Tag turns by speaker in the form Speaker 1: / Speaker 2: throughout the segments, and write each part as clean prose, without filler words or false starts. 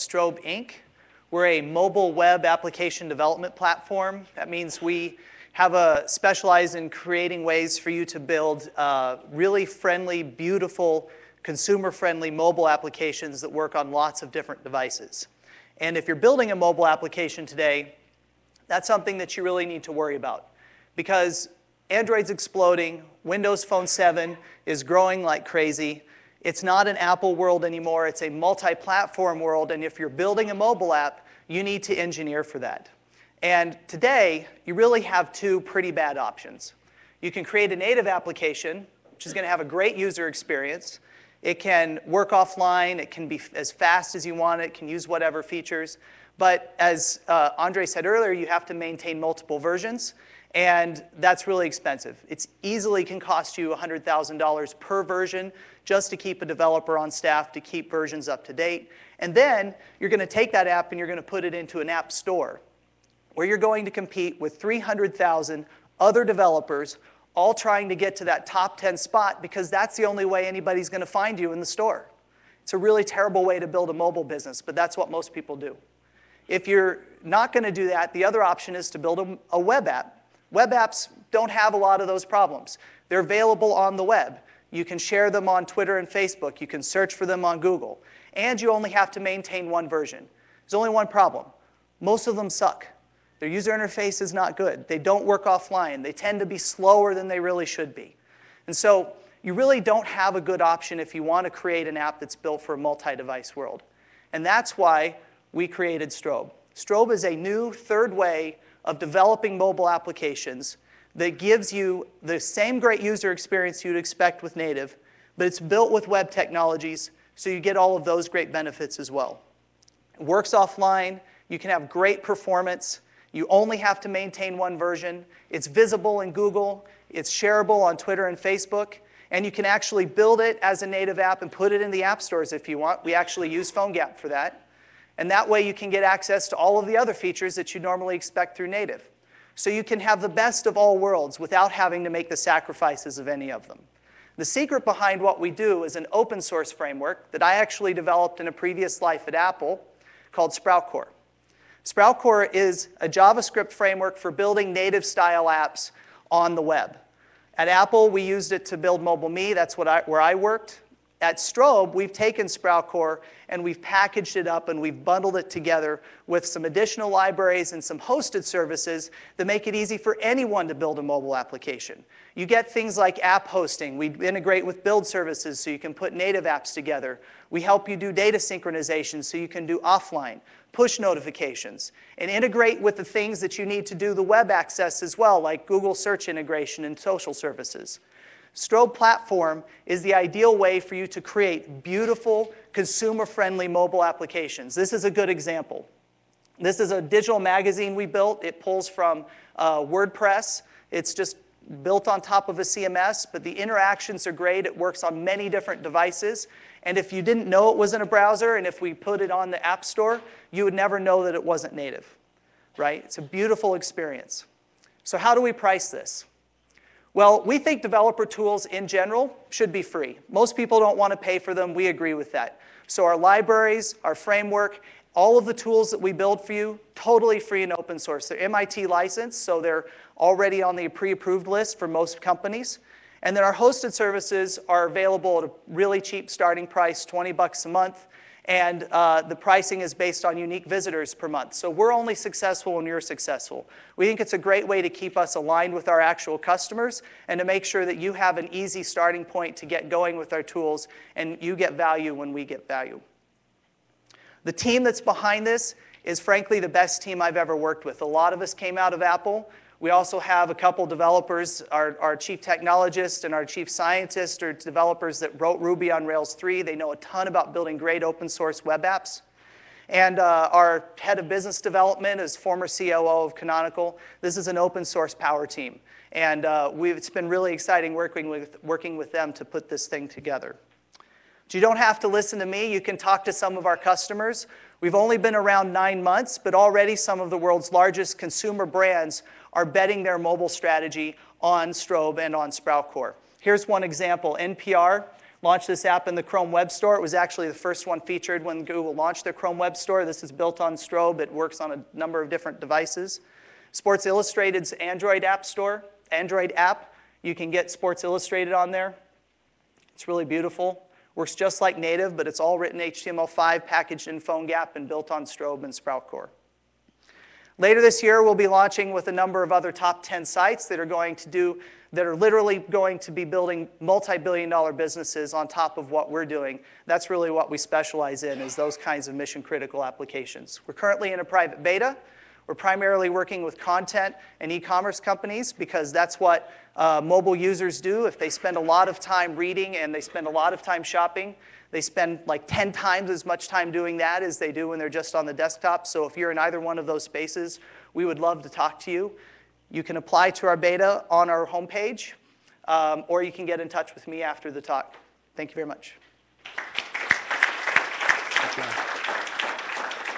Speaker 1: Strobe Inc. We're a mobile web application development platform. That means we specialize in creating ways for you to build really friendly, beautiful, consumer-friendly mobile applications that work on lots of different devices. And if you're building a mobile application today, that's something that you really need to worry about. Because Android's exploding, Windows Phone 7 is growing like crazy. It's not an Apple world anymore, it's a multi-platform world, and if you're building a mobile app, you need to engineer for that. And today, you really have two pretty bad options. You can create a native application, which is going to have a great user experience. It can work offline, it can be as fast as you want it can use whatever features. But as Andre said earlier, you have to maintain multiple versions, and that's really expensive. It easily can cost you $100,000 per version just to keep a developer on staff to keep versions up to date. And then you're going to take that app and you're going to put it into an app store where you're going to compete with 300,000 other developers all trying to get to that top 10 spot because that's the only way anybody's going to find you in the store. It's a really terrible way to build a mobile business, but that's what most people do. If you're not going to do that, the other option is to build a web app. Web apps don't have a lot of those problems. They're available on the web. You can share them on Twitter and Facebook. You can search for them on Google. And you only have to maintain one version. There's only one problem. Most of them suck. Their user interface is not good. They don't work offline. They tend to be slower than they really should be. And so you really don't have a good option if you want to create an app that's built for a multi-device world. And that's why we created Strobe. Strobe is a new third way of developing mobile applications that gives you the same great user experience you'd expect with native, but it's built with web technologies, so you get all of those great benefits as well. It works offline. You can have great performance. You only have to maintain one version. It's visible in Google. It's shareable on Twitter and Facebook. And you can actually build it as a native app and put it in the app stores if you want. We actually use PhoneGap for that. And that way you can get access to all of the other features that you normally expect through native. So you can have the best of all worlds without having to make the sacrifices of any of them. The secret behind what we do is an open source framework that I actually developed in a previous life at Apple called SproutCore. SproutCore is a JavaScript framework for building native style apps on the web. At Apple, we used it to build MobileMe. That's where I worked. At Strobe, we've taken SproutCore and we've packaged it up and we've bundled it together with some additional libraries and some hosted services that make it easy for anyone to build a mobile application. You get things like app hosting. We integrate with build services so you can put native apps together. We help you do data synchronization so you can do offline, push notifications, and integrate with the things that you need to do the web access as well, like Google search integration and social services. Strobe platform is the ideal way for you to create beautiful, consumer-friendly mobile applications. This is a good example. This is a digital magazine we built. It pulls from WordPress. It's just built on top of a CMS, but the interactions are great. It works on many different devices. And if you didn't know it was in a browser, and if we put it on the App Store, you would never know that it wasn't native, right? It's a beautiful experience. So how do we price this? Well, we think developer tools in general should be free. Most people don't want to pay for them. We agree with that. So our libraries, our framework, all of the tools that we build for you, totally free and open source. They're MIT licensed, so they're already on the pre-approved list for most companies. And then our hosted services are available at a really cheap starting price, $20 a month. And the pricing is based on unique visitors per month. So we're only successful when you're successful. We think it's a great way to keep us aligned with our actual customers and to make sure that you have an easy starting point to get going with our tools and you get value when we get value. The team that's behind this is frankly the best team I've ever worked with. A lot of us came out of Apple. We also have a couple developers. Our chief technologist and our chief scientist are developers that wrote Ruby on Rails 3. They know a ton about building great open source web apps. And our head of business development is former COO of Canonical. This is an open source power team. And it's been really exciting working with them to put this thing together. But you don't have to listen to me. You can talk to some of our customers. We've only been around 9 months, but already some of the world's largest consumer brands are betting their mobile strategy on Strobe and on SproutCore. Here's one example. NPR, launched this app in the Chrome Web Store. It was actually the first one featured when Google launched their Chrome Web Store. This is built on Strobe. It works on a number of different devices. Sports Illustrated's Android app, you can get Sports Illustrated on there. It's really beautiful. Works just like native, but it's all written HTML5, packaged in PhoneGap, and built on Strobe and Sprout Core. Later this year, we'll be launching with a number of other top 10 sites that are literally going to be building multi-billion-dollar businesses on top of what we're doing. That's really what we specialize in, is those kinds of mission-critical applications. We're currently in a private beta. We're primarily working with content and e-commerce companies because that's what mobile users do. If they spend a lot of time reading and they spend a lot of time shopping, they spend like 10 times as much time doing that as they do when they're just on the desktop. So if you're in either one of those spaces, we would love to talk to you. You can apply to our beta on our homepage, or you can get in touch with me after the talk. Thank you very much.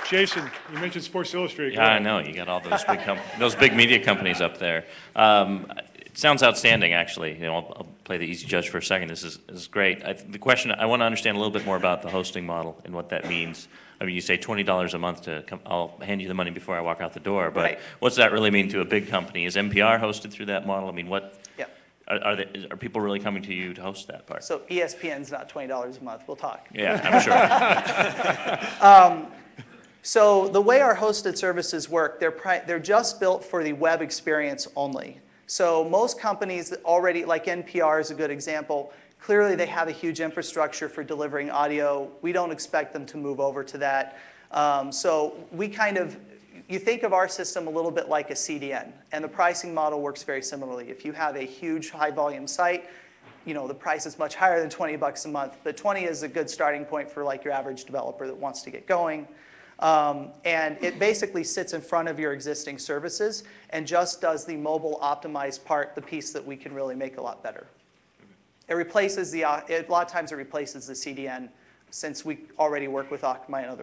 Speaker 2: Jason, you mentioned Sports Illustrated.
Speaker 3: Yeah, I know. You got all those big media companies up there. It sounds outstanding, actually. You know, I'll play the easy judge for a second. This is great. The question, I want to understand a little bit more about the hosting model and what that means. I mean, you say $20 a month to come. I'll hand you the money before I walk out the door. But
Speaker 1: right.
Speaker 3: What's that really mean to a big company? Is NPR hosted through that model? I mean, what?
Speaker 1: Yeah.
Speaker 3: Are people really coming to you to host that part?
Speaker 1: So ESPN's not $20 a month. We'll talk.
Speaker 3: Yeah, I'm sure.
Speaker 1: So the way our hosted services work, they're just built for the web experience only. So most companies that already, like NPR is a good example, clearly they have a huge infrastructure for delivering audio. We don't expect them to move over to that. So you think of our system a little bit like a CDN, and the pricing model works very similarly. If you have a huge high volume site, you know, the price is much higher than $20 a month, but 20 is a good starting point for like your average developer that wants to get going. And it basically sits in front of your existing services and just does the mobile optimized part, the piece that we can really make a lot better. It replaces a lot of times it replaces the CDN since we already work with Akamai and other